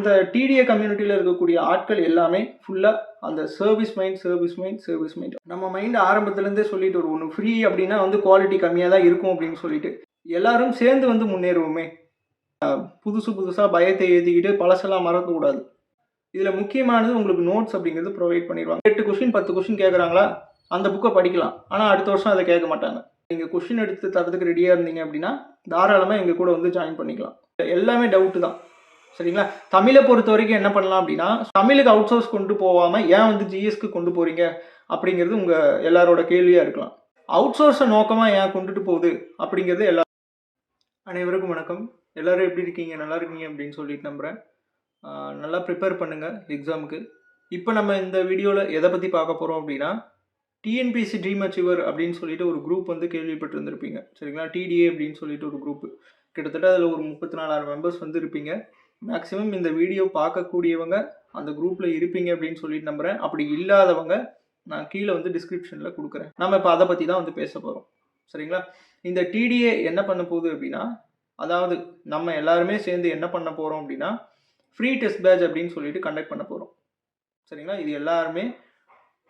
இந்த டிடிஏ கம்யூனிட்டியில் இருக்கக்கூடிய ஆட்கள் எல்லாமே ஃபுல்லாக அந்த சர்வீஸ் மைண்ட். நம்ம மைண்ட் ஆரம்பத்துலேருந்தே சொல்லிட்டு ஒரு ஒன்று ஃப்ரீ அப்படின்னா வந்து குவாலிட்டி கம்மியாக தான் இருக்கும் அப்படின்னு சொல்லிட்டு எல்லாரும் சேர்ந்து வந்து முன்னேறுவோமே. புதுசாக பயத்தை ஏற்றிக்கிட்டு பழசெல்லாம் மறக்கக்கூடாது. இதில் முக்கியமானது உங்களுக்கு நோட்ஸ் அப்படிங்கிறது ப்ரொவைட் பண்ணிடுவாங்க. 8 கொஷின் 10 கொஷின் கேட்குறாங்களா, அந்த புக்கை படிக்கலாம். ஆனால் அடுத்த வருஷம் அதை கேட்க மாட்டாங்க. நீங்கள் கொஷின் எடுத்து தரதுக்கு ரெடியாக இருந்தீங்க அப்படின்னா தாராளமாக எங்கள் கூட வந்து ஜாயின் பண்ணிக்கலாம். எல்லாமே டவுட்டு தான், சரிங்களா? தமிழை பொறுத்த வரைக்கும் என்ன பண்ணலாம் அப்படின்னா, தமிழுக்கு அவுட் சோர்ஸ் கொண்டு போகாமல் ஏன் வந்து ஜிஎஸ்க்கு கொண்டு போகிறீங்க அப்படிங்கிறது உங்கள் எல்லாரோட கேள்வியாக இருக்கலாம். அவுட் சோர்ஸை நோக்கமாக ஏன் கொண்டுட்டு போகுது அப்படிங்கிறது அனைவருக்கும் வணக்கம். எல்லோரும் எப்படி இருக்கீங்க? நல்லா இருக்கீங்க அப்படின்னு சொல்லிட்டு நம்புகிறேன். நல்லா ப்ரிப்பேர் பண்ணுங்கள் எக்ஸாமுக்கு. இப்போ நம்ம இந்த வீடியோவில் எதை பற்றி பார்க்க போகிறோம் அப்படின்னா, டிஎன்பிஎஸ்சி ட்ரீம் அச்சீவர் அப்படின்னு சொல்லிட்டு ஒரு குரூப் வந்து கேள்விப்பட்டிருந்திருப்பீங்க, சரிங்களா? டிடிஏ அப்படின்னு சொல்லிட்டு ஒரு குரூப்பு, கிட்டத்தட்ட அதில் ஒரு 34,000 மெம்பர்ஸ் வந்து இருப்பீங்க. மேக்ஸிமம் இந்த வீடியோ பார்க்கக்கூடியவங்க அந்த குரூப்பில் இருப்பீங்க அப்படின்னு சொல்லிட்டு நம்புகிறேன். அப்படி இல்லாதவங்க நான் கீழே வந்து டிஸ்கிரிப்ஷனில் கொடுக்குறேன். நம்ம இப்போ அதை பற்றி தான் வந்து பேச போகிறோம், சரிங்களா? இந்த டிடிஏ என்ன பண்ண போகுது அப்படின்னா, அதாவது நம்ம எல்லாருமே சேர்ந்து என்ன பண்ண போகிறோம் அப்படின்னா, ஃப்ரீ டெஸ்ட் பேட்ச் அப்படின்னு சொல்லிட்டு கண்டக்ட் பண்ண போகிறோம், சரிங்களா? இது எல்லாருமே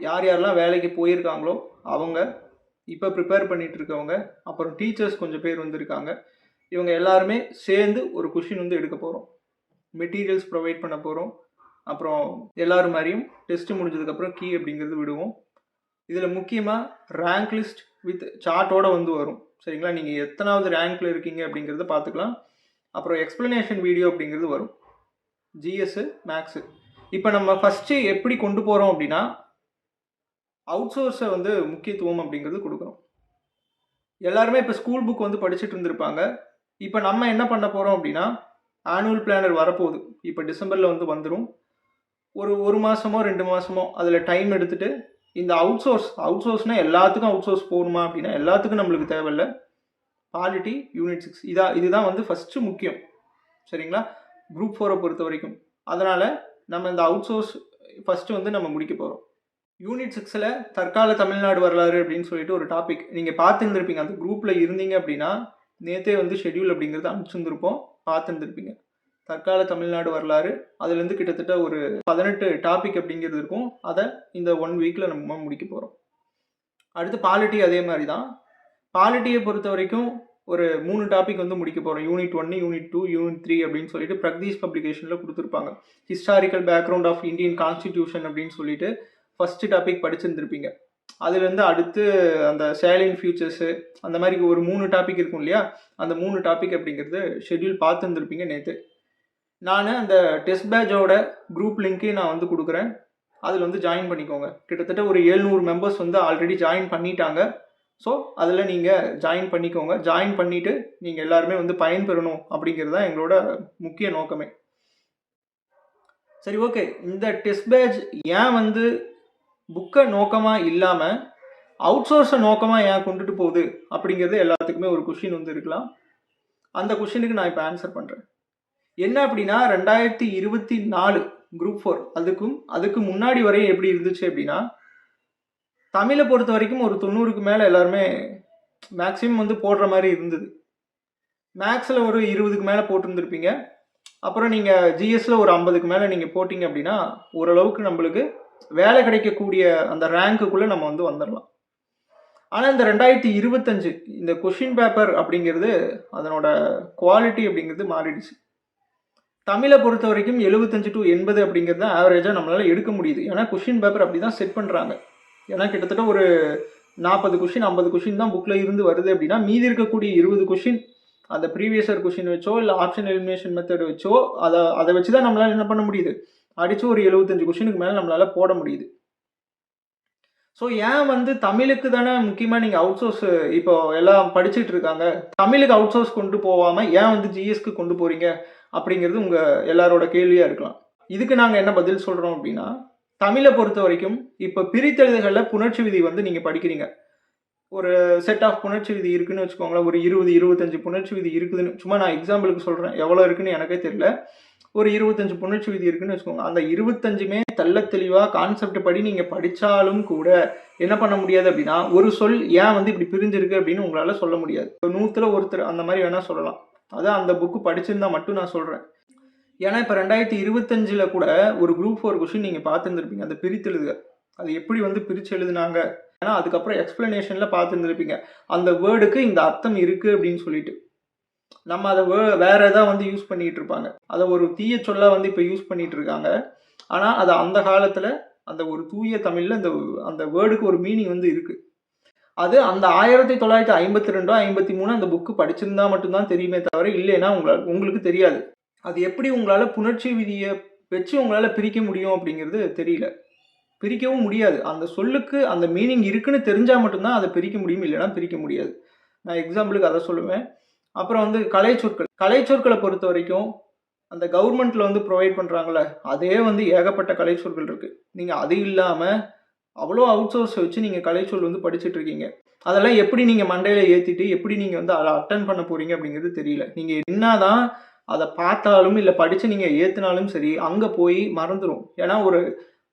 யாரெல்லாம் வேலைக்கு போயிருக்காங்களோ அவங்க, இப்போ ப்ரிப்பேர் பண்ணிகிட்டு இருக்கவங்க, அப்புறம் டீச்சர்ஸ் கொஞ்சம் பேர் வந்துருக்காங்க. இவங்க எல்லாருமே சேர்ந்து ஒரு கொஷின் வந்து எடுக்க போகிறோம். மெட்டீரியல்ஸ் ப்ரொவைட் பண்ண போகிறோம். அப்புறம் எல்லோரும் மாதிரியும் டெஸ்ட்டு முடிஞ்சதுக்கப்புறம் கீ அப்படிங்கிறது விடுவோம். இதில் முக்கியமாக ரேங்க் லிஸ்ட் வித் சார்ட்டோடு வந்து வரும், சரிங்களா? நீங்கள் எத்தனாவது ரேங்க்கில் இருக்கீங்க அப்படிங்கிறத பார்த்துக்கலாம். அப்புறம் எக்ஸ்ப்ளனேஷன் வீடியோ அப்படிங்கிறது வரும், ஜிஎஸ்ஸு மேக்ஸு. இப்போ நம்ம ஃபஸ்ட்டு எப்படி கொண்டு போகிறோம் அப்படின்னா, அவுட் சோர்ஸை வந்து முக்கியத்துவம் அப்படிங்கிறது கொடுக்குறோம். எல்லாருமே இப்போ ஸ்கூல் புக் வந்து படிச்சுட்டு இருந்திருப்பாங்க. இப்போ நம்ம என்ன பண்ண போகிறோம் அப்படின்னா, ஆனுவல் பிளானர் வரப்போகுது. இப்போ டிசம்பரில் வந்து வந்துடும். ஒரு மாதமோ 2 மாதமோ அதில் டைம் எடுத்துகிட்டு இந்த அவுட் சோர்ஸ்னால் எல்லாத்துக்கும் அவுட் சோர்ஸ் போகணுமா அப்படின்னா எல்லாத்துக்கும் நம்மளுக்கு தேவையில்லை. பாலிட்டி யூனிட் 6 இதுதான் வந்து ஃபஸ்ட்டு முக்கியம், சரிங்களா? குரூப் 4 பொறுத்த வரைக்கும். அதனால் நம்ம இந்த அவுட் சோர்ஸ் ஃபஸ்ட்டு வந்து நம்ம முடிக்க போகிறோம். யூனிட் 6 தற்கால தமிழ்நாடு வரலாறு அப்படின்னு சொல்லிட்டு ஒரு டாபிக் நீங்கள் பார்த்துருந்துருப்பீங்க. அந்த குரூப்பில் இருந்தீங்க அப்படின்னா நேற்றே வந்து ஷெட்யூல் அப்படிங்கிறது அனுப்பிச்சுருந்துருப்போம், பார்த்துருந்துருப்பீங்க. தற்கால தமிழ்நாடு வரலாறு, அதுலேருந்து கிட்டத்தட்ட ஒரு 18 டாபிக் அப்படிங்கிறது இருக்கும். அதை இந்த 1 வீக்கில் நம்ம முடிக்க போகிறோம். அடுத்து பாலிட்டி அதே மாதிரி தான். பாலிட்டியை பொறுத்த வரைக்கும் ஒரு 3 டாபிக் வந்து முடிக்க போகிறோம். யூனிட் 1, யூனிட் 2, யூனிட் 3 அப்படின்னு சொல்லிட்டு பிரக்தீஷ் பப்ளிகேஷனில் கொடுத்துருப்பாங்க. Historical background of Indian constitution அப்படின்னு சொல்லிட்டு ஃபஸ்ட்டு டாபிக் படிச்சிருந்துருப்பீங்க. அதுலேருந்து அடுத்து அந்த சேலின் ஃபியூச்சர்ஸு அந்த மாதிரி ஒரு 3 டாபிக் இருக்கும் இல்லையா, அந்த 3 டாபிக் அப்படிங்கிறது ஷெட்யூல் பார்த்துருந்துருப்பீங்க நேற்று. நான் அந்த டெஸ்ட் பேட்சோட குரூப் லிங்க்கு நான் வந்து கொடுக்குறேன். அதில் வந்து ஜாயின் பண்ணிக்கோங்க. கிட்டத்தட்ட ஒரு 700 மெம்பர்ஸ் வந்து ஆல்ரெடி ஜாயின் பண்ணிட்டாங்க. ஸோ அதில் நீங்கள் ஜாயின் பண்ணிக்கோங்க. ஜாயின் பண்ணிவிட்டு நீங்கள் எல்லாருமே வந்து பயன்பெறணும் அப்படிங்கிறது தான் எங்களோட முக்கிய நோக்கமே. சரி, ஓகே. இந்த டெஸ்ட் பேட்ச் ஏன் வந்து புக்கை நோக்கமாக இல்லாமல் அவுட் சோர்ஸை நோக்கமாக ஏன் கொண்டுட்டு போகுது அப்படிங்கிறது எல்லாத்துக்குமே ஒரு கொஷின் வந்து இருக்கலாம். அந்த கொஷினுக்கு நான் இப்போ ஆன்சர் பண்ணுறேன். என்ன அப்படின்னா, 2024 குரூப் 4 அதுக்கு முன்னாடி வரையும் எப்படி இருந்துச்சு அப்படின்னா, தமிழை பொறுத்த வரைக்கும் ஒரு 90க்கு மேலே எல்லாருமே மேக்ஸிமம் வந்து போடுற மாதிரி இருந்தது. மேக்ஸில் ஒரு 20க்கு மேலே போட்டிருந்துருப்பீங்க. அப்புறம் நீங்கள் ஜிஎஸ்ல ஒரு 50க்கு மேலே நீங்கள் போட்டிங்க அப்படின்னா ஓரளவுக்கு நம்மளுக்கு வேலை கிடைக்கக்கூடிய அந்த ரேங்க்குள்ளே நம்ம வந்து வந்துடலாம். ஆனால் இந்த 2025 இந்த கொஷின் பேப்பர் அப்படிங்கிறது அதனோட குவாலிட்டி அப்படிங்கிறது மாறிடுச்சு. தமிழை பொறுத்த வரைக்கும் 75 to 80 அப்படிங்கிறது தான் ஆவரேஜாக நம்மளால் எடுக்க முடியுது. ஏன்னா கொஷின் பேப்பர் அப்படி தான் செட் பண்ணுறாங்க. ஏன்னா கிட்டத்தட்ட ஒரு 40 கொஷின் 50 கொஷின் தான் புக்கில் இருந்து வருது அப்படின்னா, மீதி இருக்கக்கூடிய 20 கொஷின் அந்த ப்ரீவியஸர் கொஷின் வச்சோ இல்லை ஆப்ஷன் எலிமினேஷன் மெத்தட் வச்சோ அதை வச்சு தான் நம்மளால் என்ன பண்ண முடியுது, அடித்து ஒரு 75 கொஷினுக்கு மேலே நம்மளால் போட முடியுது. ஸோ ஏன் வந்து தமிழுக்கு தானே முக்கியமாக நீங்கள் அவுட் சோர்ஸ் இப்போ எல்லாம் படிச்சுட்டு இருக்காங்க, தமிழுக்கு அவுட் சோர்ஸ் கொண்டு போகாமல் ஏன் வந்து ஜிஎஸ்க்கு கொண்டு போகிறீங்க அப்படிங்கிறது உங்கள் எல்லாரோட கேள்வியாக இருக்கலாம். இதுக்கு நாங்கள் என்ன பதில் சொல்கிறோம் அப்படின்னா, தமிழை பொறுத்த வரைக்கும் இப்போ பிரித்தெழுதுகளில் புணர்ச்சி விதி வந்து நீங்கள் படிக்கிறீங்க. ஒரு செட் ஆஃப் புணர்ச்சி விதி இருக்குதுன்னு வச்சுக்கோங்களேன். ஒரு 20-25 புணர்ச்சி விதி இருக்குதுன்னு சும்மா நான் எக்ஸாம்பிளுக்கு சொல்கிறேன், எவ்வளோ இருக்குன்னு எனக்கே தெரியல. ஒரு 25 புணர்ச்சி விதி இருக்குன்னு வச்சுக்கோங்க. அந்த 25மே தெள்ள தெளிவாக கான்செப்ட் படி நீங்கள் படித்தாலும் கூட என்ன பண்ண முடியாது அப்படின்னா, ஒரு சொல் ஏன் வந்து இப்படி பிரிஞ்சிருக்கு அப்படின்னு உங்களால் சொல்ல முடியாது. 100ல் ஒருத்தர் அந்த மாதிரி வேணால் சொல்லலாம். அதான் அந்த புக்கு படிச்சிருந்தா மட்டும் நான் சொல்கிறேன். ஏன்னா இப்போ 2025ல் கூட ஒரு குரூப் 4 கொஷின் நீங்கள் பார்த்துருந்துருப்பீங்க. அந்த பிரித்தெழுதுக அது எப்படி வந்து பிரித்து எழுதுனாங்க. ஏன்னா அதுக்கப்புறம் எக்ஸ்பிளனேஷனில் பார்த்துருந்துருப்பீங்க. அந்த வேர்டுக்கு இந்த அர்த்தம் இருக்குது அப்படின்னு சொல்லிட்டு. நம்ம அதை வேற ஏதாவது வந்து யூஸ் பண்ணிட்டு இருப்பாங்க. அதை ஒரு தீய சொல்லா வந்து இப்போ யூஸ் பண்ணிட்டு இருக்காங்க. ஆனால் அது அந்த காலத்தில் அந்த ஒரு தூய தமிழில் அந்த அந்த வேர்டுக்கு ஒரு மீனிங் வந்து இருக்குது. அது அந்த 1952 53 அந்த புக்கு படிச்சிருந்தா மட்டும்தான் தெரியுமே தவிர இல்லைன்னா உங்களுக்கு தெரியாது. அது எப்படி உங்களால் புணர்ச்சி விதியை வச்சு உங்களால் பிரிக்க முடியும் அப்படிங்கிறது தெரியல. பிரிக்கவும் முடியாது. அந்த சொல்லுக்கு அந்த மீனிங் இருக்குன்னு தெரிஞ்சால் மட்டும்தான் அதை பிரிக்க முடியும், இல்லைன்னா பிரிக்க முடியாது. நான் எக்ஸாம்பிளுக்கு அதை சொல்லுவேன். அப்புறம் வந்து கலைச்சொற்களை பொறுத்த வரைக்கும் அந்த கவர்மெண்ட்டில் வந்து ப்ரொவைட் பண்ணுறாங்களே அதே வந்து ஏகப்பட்ட கலைச்சொற்கள் இருக்குது. நீங்கள் அது இல்லாமல் அவ்வளோ அவுட் சோர்ஸ் வச்சு நீங்கள் கலைச்சொல் வந்து படிச்சுட்டு இருக்கீங்க. அதெல்லாம் எப்படி நீங்கள் மண்டையில் ஏற்றிட்டு எப்படி நீங்கள் வந்து அதை அட்டன் பண்ண போகிறீங்க அப்படிங்கிறது தெரியல. நீங்கள் என்னதான் அதை பார்த்தாலும் இல்லை படித்து நீங்கள் ஏற்றினாலும் சரி அங்கே போய் மறந்துடும். ஏன்னா ஒரு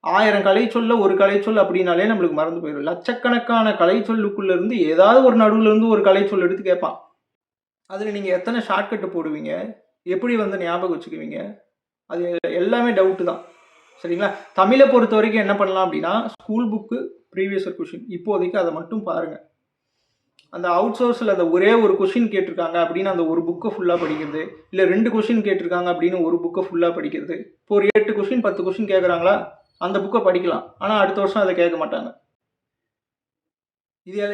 1000 கலைச்சொல்ல ஒரு கலைச்சொல் அப்படின்னாலே நம்மளுக்கு மறந்து போயிடும். லட்சக்கணக்கான கலைச்சொல்லுக்குள்ளேருந்து ஏதாவது ஒரு நடுவுலேருந்து ஒரு கலைச்சொல் எடுத்து கேட்பான். அதில் நீங்கள் எத்தனை ஷார்ட்கட்டு போடுவீங்க, எப்படி வந்து ஞாபகம் வச்சுக்குவீங்க, அது எல்லாமே டவுட்டு தான். சரிங்களா? தமிழை பொறுத்த வரைக்கும் என்ன பண்ணலாம் அப்படின்னா school book previous year question இப்போதைக்கு அதை மட்டும் பாருங்கள். அந்த அவுட் சோர்ஸில் அந்த ஒரே ஒரு கொஷின் கேட்டிருக்காங்க அப்படின்னு அந்த ஒரு புக்கை ஃபுல்லாக படிக்கிறது, இல்லை 2 கொஷின் கேட்டிருக்காங்க அப்படின்னு ஒரு புக்கை ஃபுல்லாக படிக்கிறது. இப்போ ஒரு 8 கொஷின் 10 கொஷின் கேட்குறாங்களா, அந்த புக்கை படிக்கலாம். ஆனால் அடுத்த வருஷம் அதை கேட்க மாட்டாங்க.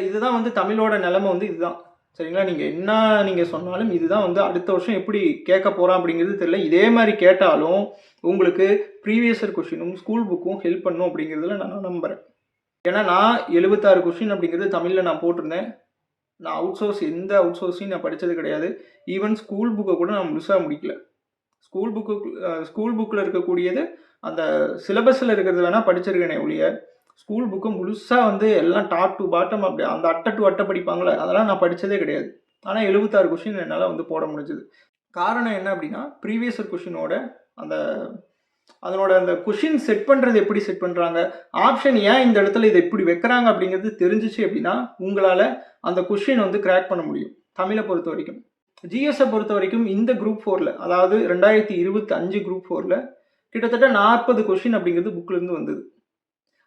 இதுதான் வந்து தமிழோட நிலைமை வந்து இதுதான். சரிங்களா? நீங்கள் என்ன நீங்கள் சொன்னாலும் இதுதான் வந்து அடுத்த வருஷம் எப்படி கேட்க போகிறான் அப்படிங்கிறது தெரியல. இதே மாதிரி கேட்டாலும் உங்களுக்கு ப்ரீவியஸ் இயர் கொஷினும் ஸ்கூல் புக்கும் ஹெல்ப் பண்ணும் அப்படிங்கிறதுல நான் நம்புகிறேன். ஏன்னா நான் 76 கொஷின் அப்படிங்கிறது தமிழில் நான் போட்டிருந்தேன். நான் எந்த அவுட் சோர்ஸையும் நான் படித்தது கிடையாது. ஈவன் ஸ்கூல் புக்கை கூட நான் முழுசாக முடிக்கல. ஸ்கூல் புக்கில் இருக்கக்கூடியது அந்த சிலபஸில் இருக்கிறது வேணால் படிச்சிருக்கேனே ஒழிய ஸ்கூல் புக்கு முழுசாக வந்து எல்லாம் டாப் டு பாட்டம் அப்படி அந்த அட்டை டு அட்டை படிப்பாங்களே அதெல்லாம் நான் படித்ததே கிடையாது. ஆனால் 76 கொஷின் என்னால் வந்து போட முடிஞ்சது. காரணம் என்ன அப்படின்னா ப்ரீவியஸ் இயர் கொஷினோட அதனோட அந்த கொஷின் செட் பண்ணுறது எப்படி செட் பண்ணுறாங்க, ஆப்ஷன் ஏன் இந்த இடத்துல இதை இப்படி வைக்கிறாங்க அப்படிங்கிறது தெரிஞ்சிச்சு அப்படின்னா உங்களால் அந்த கொஷின் வந்து கிராக் பண்ண முடியும். தமிழை பொறுத்த வரைக்கும். ஜிஎஸ்ஸை பொறுத்த வரைக்கும் இந்த குரூப் 4ல் அதாவது 2025 குரூப் 4ல் கிட்டத்தட்ட 40 கொஷின் அப்படிங்கிறது புக்கிலேருந்து வந்தது.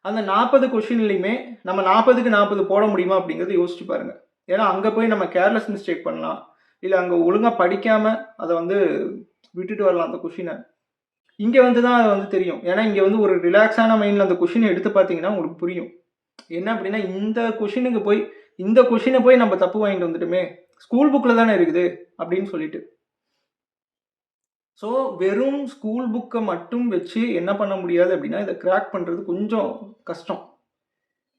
அந்த 40 கொஷின்லையுமே நம்ம 40க்கு 40 போட முடியுமா அப்படிங்கிறத யோசிச்சு பாருங்கள். ஏன்னா அங்கே போய் நம்ம கேர்லெஸ் மிஸ்டேக் பண்ணலாம், இல்லை அங்கே ஒழுங்காக படிக்காமல் அதை வந்து விட்டுட்டு வரலாம் அந்த கொஷினை. இங்கே வந்து தான் அது வந்து தெரியும். ஏன்னா இங்கே வந்து ஒரு ரிலாக்ஸான மைண்டில் அந்த கொஷினை எடுத்து பார்த்தீங்கன்னா உங்களுக்கு புரியும். என்ன அப்படின்னா இந்த கொஷினை போய் நம்ம தப்பு வாங்கிட்டு வந்துட்டுமே, ஸ்கூல் புக்கில் தானே இருக்குது அப்படின்னு சொல்லிட்டு. ஸோ வெறும் ஸ்கூல் புக்கை மட்டும் வச்சு என்ன பண்ண முடியாது அப்படின்னா இதை கிராக் பண்ணுறது கொஞ்சம் கஷ்டம்.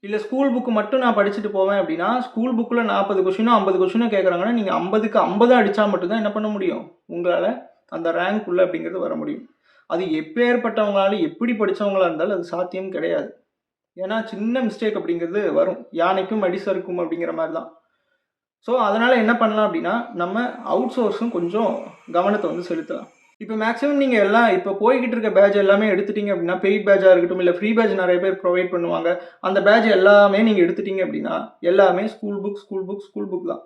இல்லை ஸ்கூல் புக்கு மட்டும் நான் படிச்சுட்டு போவேன் அப்படின்னா ஸ்கூல் புக்கில் 40 கொஷினோ 50 கொஷினோ கேட்குறாங்கன்னா நீங்கள் 50க்கு 50 அடித்தா மட்டும்தான் என்ன பண்ண முடியும், உங்களால் அந்த ரேங்க் உள்ள அப்படிங்கிறது வர முடியும். அது எப்பேற்பட்டவங்களாலும் எப்படி படித்தவங்களாக இருந்தாலும் அது சாத்தியம் கிடையாது. ஏன்னா சின்ன மிஸ்டேக் அப்படிங்கிறது வரும். யானைக்கும் அடிசருக்கும் அப்படிங்கிற மாதிரி தான். ஸோ அதனால் என்ன பண்ணலாம் அப்படின்னா நம்ம அவுட் சோர்ஸும் கொஞ்சம் கவனத்தை வந்து செலுத்தலாம். இப்போ மேக்ஸிமம் நீங்கள் எல்லாம் இப்போ போய்கிட்டு இருக்க பேட்ச் எல்லாமே எடுத்துட்டீங்க அப்படின்னா பெய்ட் பேட்சாக இருக்கட்டும் இல்லை ஃப்ரீ பேட்ச் நிறைய பேர் ப்ரொவைட் பண்ணுவாங்க. அந்த பேட்ச் எல்லாமே நீங்கள் எடுத்துட்டீங்க அப்படின்னா எல்லாமே ஸ்கூல் புக் தான்.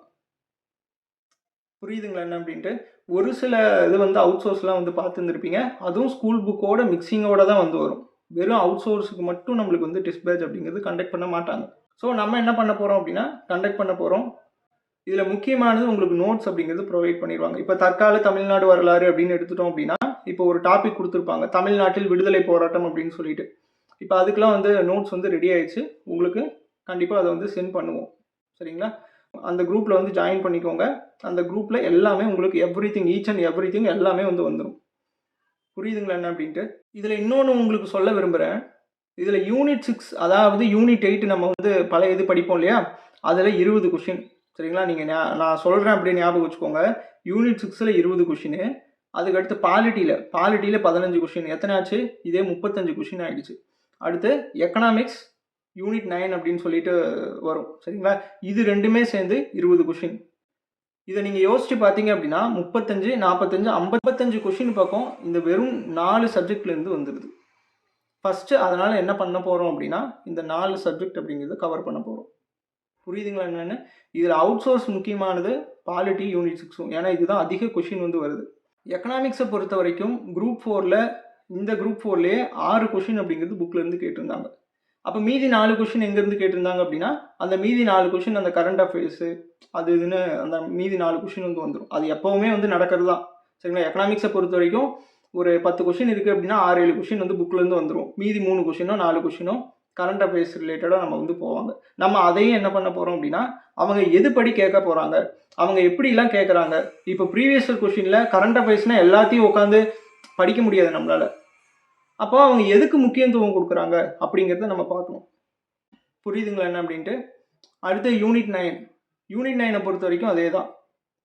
புரியுதுங்களா என்ன அப்படின்ட்டு? ஒரு சில இது வந்து அவுட் சோர்ஸ்லாம் வந்து பார்த்துருந்துருப்பீங்க. அதுவும் ஸ்கூல் புக்கோட மிக்சிங்கோட தான் வந்து வரும். வெறும் அவுட் சோர்ஸுக்கு மட்டும் நம்மளுக்கு வந்து டெஸ்ட் பேட்ச் அப்படிங்கிறது கண்டக்ட் பண்ண மாட்டாங்க. ஸோ நம்ம என்ன பண்ண போகிறோம் அப்படின்னா கண்டக்ட் பண்ண போகிறோம். இதில் முக்கியமானது உங்களுக்கு நோட்ஸ் அப்படிங்கிறது ப்ரொவைட் பண்ணிடுவாங்க. இப்போ தற்கால தமிழ்நாடு வரலாறு அப்படின்னு எடுத்துட்டோம் அப்படின்னா இப்போ ஒரு டாபிக் கொடுத்துருப்பாங்க, தமிழ்நாட்டில் விடுதலை போராட்டம் அப்படின்னு சொல்லிட்டு. இப்போ அதுக்கெலாம் வந்து நோட்ஸ் வந்து ரெடி ஆயிடுச்சு. உங்களுக்கு கண்டிப்பாக அதை வந்து சென்ட் பண்ணுவோம். சரிங்களா? அந்த குரூப்பில் வந்து ஜாயின் பண்ணிக்கோங்க. அந்த குரூப்பில் எல்லாமே உங்களுக்கு ஈச் அண்ட் எவ்ரிதிங் எல்லாமே வந்து வந்துடும். புரியுதுங்களா என்ன அப்படின்ட்டு? இதில் இன்னொன்று உங்களுக்கு சொல்ல விரும்புகிறேன். இதில் யூனிட் 6 அதாவது யூனிட் 8 நம்ம வந்து பழைய இது படிப்போம் இல்லையா, அதில் 20 கொஷின். சரிங்களா? நீங்கள் நான் சொல்கிறேன் அப்படின்னு ஞாபகம் வச்சுக்கோங்க. யூனிட் 6ல் 20 கொஷின். அதுக்கடுத்து பாலிட்டியில் 15 கொஷின். எத்தனை ஆச்சு? இதே 35 கொஷின் ஆகிடுச்சு. அடுத்து எக்கனாமிக்ஸ் யூனிட் 9 அப்படின்னு சொல்லிட்டு வரும். சரிங்களா? இது ரெண்டுமே சேர்ந்து 20 கொஷின். இதை நீங்கள் யோசிச்சு பார்த்தீங்க அப்படின்னா 35, 45, 55 கொஷின் பக்கம் இந்த வெறும் 4 சப்ஜெக்ட்லேருந்து வந்துடுது. ஃபஸ்ட்டு அதனால் என்ன பண்ண போகிறோம் அப்படின்னா இந்த 4 சப்ஜெக்ட் அப்படிங்கிறத கவர் பண்ண போகிறோம். புரியுதுங்களா என்னென்னு? இதில் அவுட் சோர்ஸ் முக்கியமானது பாலிட்டி யூனிட் 6. ஏன்னா இதுதான் அதிக கொஷின் வந்து வருது. எக்கனாமிக்ஸை பொறுத்த வரைக்கும் குரூப் 4ல் இந்த குரூப் 4லேயே 6 கொஷின் அப்படிங்கிறது புக்லேருந்து கேட்டிருந்தாங்க. அப்போ மீதி 4 கொஷின் எங்கேருந்து கேட்டிருந்தாங்க அப்படின்னா, அந்த மீதி 4 கொஷின் அந்த கரண்ட் அஃபேர்ஸு அது இதுன்னு அந்த மீதி 4 கொஷின் வந்து வந்துடும். அது எப்போவுமே வந்து நடக்கிறது தான். சரிங்களா? எக்கனாமிக்ஸை பொறுத்த வரைக்கும் ஒரு 10 கொஷின் இருக்குது அப்படின்னா 6-7 கொஷின் வந்து புக்லேருந்து வந்துடும். மீதி 3 கொஷினோ 4 கொஷினோ கரண்ட் அஃபேர்ஸ் ரிலேட்டடாக நம்ம வந்து போவாங்க. நம்ம அதையும் என்ன பண்ண போகிறோம் அப்படின்னா, அவங்க எதுபடி கேட்க போகிறாங்க, அவங்க எப்படிலாம் கேட்குறாங்க. இப்போ ப்ரீவியஸ் இயர் கொஷினில் கரண்ட் அஃபேர்ஸ்னால் எல்லாத்தையும் உட்காந்து படிக்க முடியாது நம்மளால். அப்போ அவங்க எதுக்கு முக்கியத்துவம் கொடுக்குறாங்க அப்படிங்கிறத நம்ம பார்க்கணும். புரியுதுங்களா என்ன அப்படின்ட்டு. அடுத்து யூனிட் 9. யூனிட் 9 பொறுத்த வரைக்கும் அதே தான்.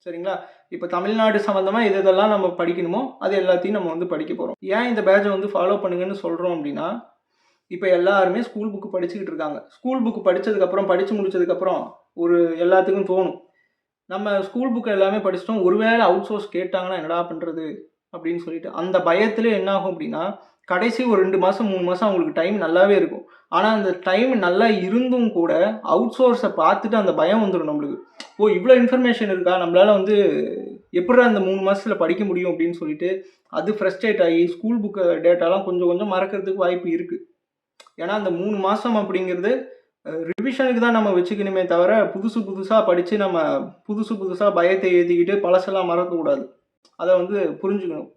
சரிங்களா? இப்போ தமிழ்நாடு சம்மந்தமாக எதெல்லாம் நம்ம படிக்கணுமோ அது எல்லாத்தையும் நம்ம வந்து படிக்க போகிறோம். ஏன் இந்த பேட்சை வந்து ஃபாலோ பண்ணுங்கன்னு சொல்கிறோம் அப்படின்னா, இப்போ எல்லாருமே ஸ்கூல் புக்கு படிச்சுக்கிட்டு இருக்காங்க. ஸ்கூல் புக்கு படித்ததுக்கப்புறம் படித்து முடிச்சதுக்கப்புறம் ஒரு எல்லாத்துக்கும் தோணும், நம்ம ஸ்கூல் புக்கு எல்லாமே படிச்சிட்டோம், ஒருவேளை அவுட் சோர்ஸ் கேட்டாங்கன்னா என்னடா பண்ணுறது அப்படின்னு சொல்லிட்டு அந்த பயத்தில் என்ன ஆகும் அப்படின்னா, கடைசி ஒரு 2 மாதம் 3 மாதம் அவங்களுக்கு டைம் நல்லாவே இருக்கும். ஆனால் அந்த டைம் நல்லா இருந்தும் கூட அவுட் சோர்ஸை பார்த்துட்டு அந்த பயம் வந்துடும் நம்மளுக்கு. ஓ இவ்வளோ இன்ஃபர்மேஷன் இருக்கா, நம்மளால் வந்து எப்படி அந்த 3 மாதத்தில் படிக்க முடியும் அப்படின்னு சொல்லிட்டு அது ஃப்ரஸ்ட்ரேட் ஆகி ஸ்கூல் புக்கு டேட்டாலாம் கொஞ்சம் கொஞ்சம் மறக்கிறதுக்கு வாய்ப்பு இருக்குது. ஏன்னா அந்த 3 மாதம் அப்படிங்கிறது ரிவிஷனுக்கு தான் நம்ம வச்சுக்கணுமே தவிர புதுசாக படித்து நம்ம புதுசாக பயத்தை ஏற்றிக்கிட்டு பழசெல்லாம் மறக்கக்கூடாது. அதை வந்து புரிஞ்சுக்கணும்.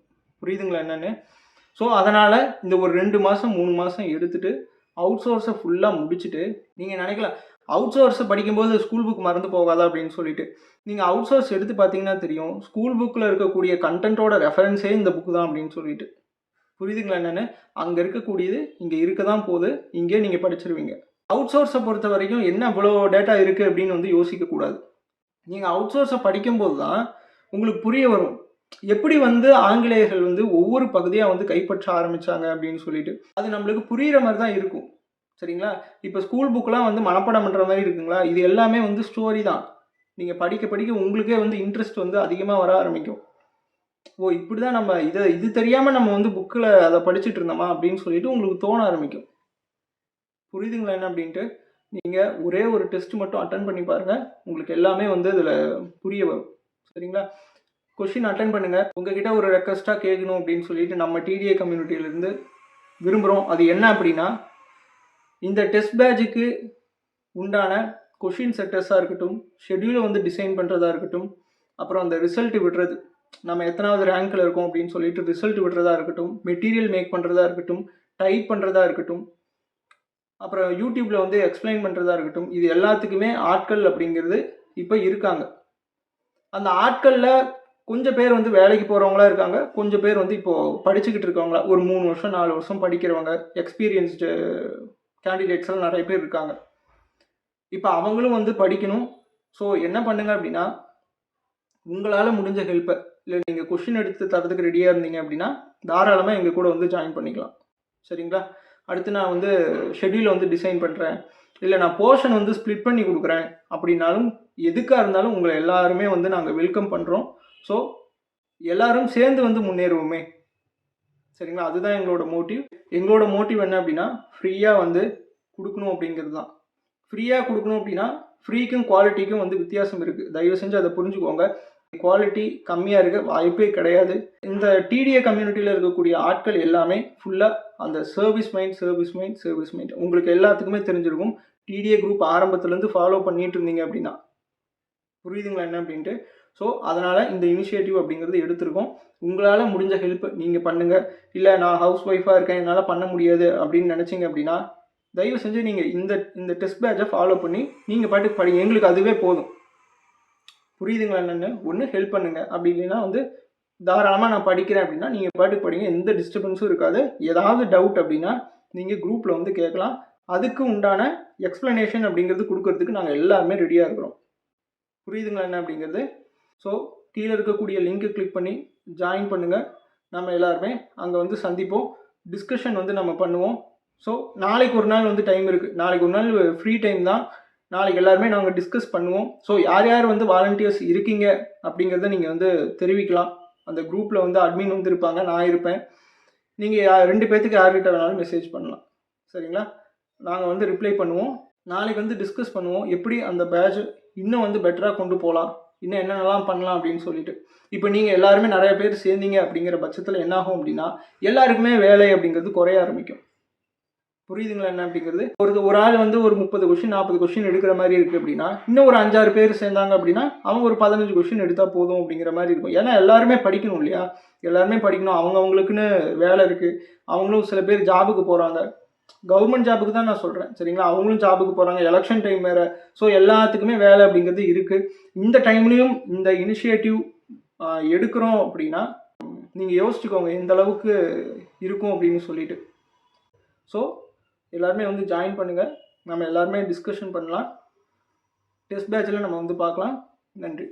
புரியுதுங்களா என்னென்னு? ஸோ அதனால் இந்த ஒரு 2 மாதம் 3 மாதம் எடுத்துகிட்டு அவுட் சோர்ஸை ஃபுல்லாக முடிச்சுட்டு, நீங்கள் நினைக்கலாம் அவுட் சோர்ஸை படிக்கும்போது ஸ்கூல் புக் மறந்து போகாதா அப்படின்னு சொல்லிட்டு. நீங்கள் அவுட் சோர்ஸ் எடுத்து பார்த்தீங்கன்னா தெரியும், ஸ்கூல் புக்கில் இருக்கக்கூடிய கண்டென்ட்டோட ரெஃபரன்ஸே இந்த புக்கு தான் அப்படின்னு சொல்லிட்டு. புரியுதுங்களா என்னென்னு? அங்கே இருக்கக்கூடியது இங்கே இருக்க தான் போகுது, இங்கே நீங்கள் படிச்சிருவீங்க. அவுட் சோர்ஸை பொறுத்த வரைக்கும் என்ன இவ்வளோ டேட்டா இருக்குது அப்படின்னு வந்து யோசிக்கக்கூடாது. நீங்கள் அவுட் சோர்ஸை படிக்கும்போது தான் உங்களுக்கு புரிய வரும், எப்படி வந்து ஆங்கிலேயர்கள் வந்து ஒவ்வொரு பகுதியாக வந்து கைப்பற்ற ஆரம்பித்தாங்க அப்படின்னு சொல்லிட்டு. அது நம்மளுக்கு புரிகிற மாதிரி தான் இருக்கும். சரிங்களா? இப்போ ஸ்கூல் புக்கெலாம் வந்து மனப்பாடம் பண்ணுற மாதிரி இருக்குங்களா? இது எல்லாமே வந்து ஸ்டோரி தான். நீங்கள் படிக்க படிக்க உங்களுக்கே வந்து இன்ட்ரெஸ்ட் வந்து அதிகமாக வர ஆரம்பிக்கும். ஓ இப்படி தான் நம்ம இது தெரியாமல் நம்ம வந்து புக்கில் அதை படிச்சுட்டு இருந்தோமா அப்படின்னு சொல்லிட்டு உங்களுக்கு தோண ஆரம்பிக்கும். புரியுதுங்களா என்ன அப்படின்ட்டு? நீங்கள் ஒரே ஒரு டெஸ்ட் மட்டும் அட்டன் பண்ணி பாருங்கள், உங்களுக்கு எல்லாமே வந்து இதில் புரிய வரும். சரிங்களா? கொஷின் அட்டன் பண்ணுங்கள். உங்ககிட்ட ஒரு ரெக்வஸ்ட்டாக கேட்கணும் அப்படின்னு சொல்லிட்டு நம்ம டிடிஏ கம்யூனிட்டியிலேருந்து விரும்புகிறோம். அது என்ன அப்படின்னா, இந்த டெஸ்ட் பேட்சுக்கு உண்டான கொஷின் செட்டர்ஸாக இருக்கட்டும், ஷெட்யூலை வந்து டிசைன் பண்ணுறதா இருக்கட்டும், அப்புறம் அந்த ரிசல்ட் விடுறது, நம்ம எத்தனாவது ரேங்க்கில் இருக்கோம் அப்படின்னு சொல்லிட்டு ரிசல்ட் விடுறதா இருக்கட்டும், மெட்டீரியல் மேக் பண்ணுறதா இருக்கட்டும், டைப் பண்ணுறதா இருக்கட்டும், அப்புறம் யூடியூப்பில் வந்து எக்ஸ்பிளைன் பண்ணுறதா இருக்கட்டும், இது எல்லாத்துக்குமே ஆட்கள் அப்படிங்கிறது இப்போ இருக்காங்க. அந்த ஆட்களில் கொஞ்சம் பேர் வந்து வேலைக்கு போகிறவங்களா இருக்காங்க, கொஞ்சம் பேர் வந்து இப்போது படிச்சுக்கிட்டு இருக்கவங்களா, ஒரு 3 வருஷம் 4 வருஷம் படிக்கிறவங்க, எக்ஸ்பீரியன்ஸ்டு கேண்டிடேட்ஸ்லாம் நிறைய பேர் இருக்காங்க. இப்போ அவங்களும் வந்து படிக்கணும். ஸோ என்ன பண்ணுங்க அப்படின்னா, உங்களால் முடிஞ்ச ஹெல்ப்பை, இல்லை நீங்கள் கொஷின் எடுத்து தரதுக்கு ரெடியாக இருந்தீங்க அப்படின்னா தாராளமாக எங்கள் கூட வந்து ஜாயின் பண்ணிக்கலாம். சரிங்களா? அடுத்து நான் வந்து ஷெட்யூலை வந்து டிசைன் பண்ணுறேன், இல்லை நான் போர்ஷன் வந்து ஸ்ப்ளிட் பண்ணி கொடுக்குறேன் அப்படின்னாலும், எதுக்காக இருந்தாலும் உங்களை எல்லாருமே வந்து நாங்கள் வெல்கம் பண்ணுறோம். ஸோ எல்லோரும் சேர்ந்து வந்து முன்னேறுவோமே. சரிங்களா? அதுதான் எங்களோட மோட்டிவ். எங்களோட மோட்டிவ் என்ன அப்படின்னா, ஃப்ரீயாக வந்து கொடுக்கணும் அப்படிங்கிறது தான். ஃப்ரீயாக கொடுக்கணும் அப்படின்னா ஃப்ரீக்கும் குவாலிட்டிக்கும் வந்து வித்தியாசம் இருக்குது. தயவு செஞ்சு அதை புரிஞ்சுக்கோங்க. குவாலிட்டி கம்மியாக இருக்க வாய்ப்பே கிடையாது. இந்த டிடிஏ கம்யூனிட்டியில் இருக்கக்கூடிய ஆட்கள் எல்லாமே ஃபுல்லாக அந்த சர்வீஸ் மைண்ட் உங்களுக்கு எல்லாத்துக்குமே தெரிஞ்சிருக்கும். டிடிஏ குரூப் ஆரம்பத்துலேருந்து ஃபாலோ பண்ணிட்டு இருந்தீங்க அப்படின்னா. புரியுதுங்களா என்ன அப்படின்ட்டு? ஸோ அதனால் இந்த இனிஷியேட்டிவ் அப்படிங்கிறது எடுத்திருக்கோம். உங்களால் முடிஞ்ச ஹெல்ப் நீங்கள் பண்ணுங்கள். இல்லை நான் ஹவுஸ் ஒய்ஃபாக இருக்கேன், என்னால் பண்ண முடியாது அப்படின்னு நினச்சிங்க அப்படின்னா, தயவு செஞ்சு நீங்கள் இந்த டெஸ்ட் பேட்சை ஃபாலோ பண்ணி நீங்கள் பாட்டுக்கு படிங்க. எங்களுக்கு அதுவே போதும். புரியுதுங்களா என்னென்னு? ஒன்று ஹெல்ப் பண்ணுங்கள், அப்படி இல்லைன்னா வந்து தாராளமாக நான் படிக்கிறேன் அப்படின்னா நீங்கள் பாட்டுக்கு படிங்க, எந்த டிஸ்டர்பன்ஸும் இருக்காது. ஏதாவது டவுட் அப்படின்னா நீங்கள் குரூப்பில் வந்து கேட்கலாம். அதுக்கு உண்டான எக்ஸ்ப்ளனேஷன் அப்படிங்கிறது கொடுக்கறதுக்கு நாங்கள் எல்லாருமே ரெடியாக இருக்கிறோம். புரியுதுங்களா என்ன அப்படிங்கிறது? ஸோ கீழே இருக்கக்கூடிய லிங்க்கை கிளிக் பண்ணி ஜாயின் பண்ணுங்கள். நம்ம எல்லாருமே அங்கே வந்து சந்திப்போம், டிஸ்கஷன் வந்து நம்ம பண்ணுவோம். ஸோ நாளைக்கு ஒரு நாள் வந்து டைம் இருக்குது, நாளைக்கு ஒரு நாள் ஃப்ரீ டைம் தான். நாளைக்கு எல்லாருமே நாங்கள் டிஸ்கஸ் பண்ணுவோம். ஸோ யார் யார் வந்து வாலண்டியர்ஸ் இருக்கீங்க அப்படிங்கிறத நீங்கள் வந்து தெரிவிக்கலாம். அந்த குரூப்பில் வந்து அட்மின் வந்து இருப்பாங்க, நான் இருப்பேன். நீங்கள் 2 பேர்த்துக்கு யார்கிட்ட வேணாலும் மெசேஜ் பண்ணலாம். சரிங்களா? நாங்கள் வந்து ரிப்ளை பண்ணுவோம். நாளைக்கு வந்து டிஸ்கஸ் பண்ணுவோம், எப்படி அந்த பேட்ச் இன்னும் வந்து பெட்டராக கொண்டு போகலாம் இன்னும் என்னென்னலாம் பண்ணலாம் அப்படின்னு சொல்லிட்டு. இப்போ நீங்கள் எல்லாருமே நிறைய பேர் சேர்ந்தீங்க அப்படிங்கிற பட்சத்தில் என்ன ஆகும் அப்படின்னா, எல்லாருக்குமே வேலை அப்படிங்கிறது குறைய ஆரம்பிக்கும். புரியுதுங்களா என்ன அப்படிங்கிறது? ஒரு ஆள் வந்து ஒரு 30 கொஸ்டின் 40 கொஸ்டின் எடுக்கிற மாதிரி இருக்குது அப்படின்னா, இன்னும் ஒரு 5, 6 பேர் சேர்ந்தாங்க அப்படின்னா, அவங்க ஒரு 15 கொஸ்டின் எடுத்தால் போதும் அப்படிங்கிற மாதிரி இருக்கும். ஏன்னா எல்லாருமே படிக்கணும் இல்லையா? எல்லாருமே படிக்கணும். அவங்கவுங்களுக்குன்னு வேலை இருக்குது. அவங்களும் சில பேர் ஜாபுக்கு போகிறாங்க. கவர்மெண்ட் ஜாபுக்கு தான் நான் சொல்கிறேன் சரிங்களா? அவங்களும் ஜாபுக்கு போகிறாங்க. எலெக்ஷன் டைம் வேறு. ஸோ எல்லாத்துக்குமே வேலை அப்படிங்கிறது இருக்குது. இந்த டைம்லேயும் இந்த இனிஷியேட்டிவ் எடுக்கிறோம் அப்படின்னா, நீங்கள் யோசிச்சுக்கோங்க எந்த அளவுக்கு இருக்கும் அப்படின்னு சொல்லிட்டு. ஸோ எல்லாருமே வந்து ஜாயின் பண்ணுங்கள். நம்ம எல்லாருமே டிஸ்கஷன் பண்ணலாம். டெஸ்ட் பேட்சில் நம்ம வந்து பார்க்கலாம். நன்றி.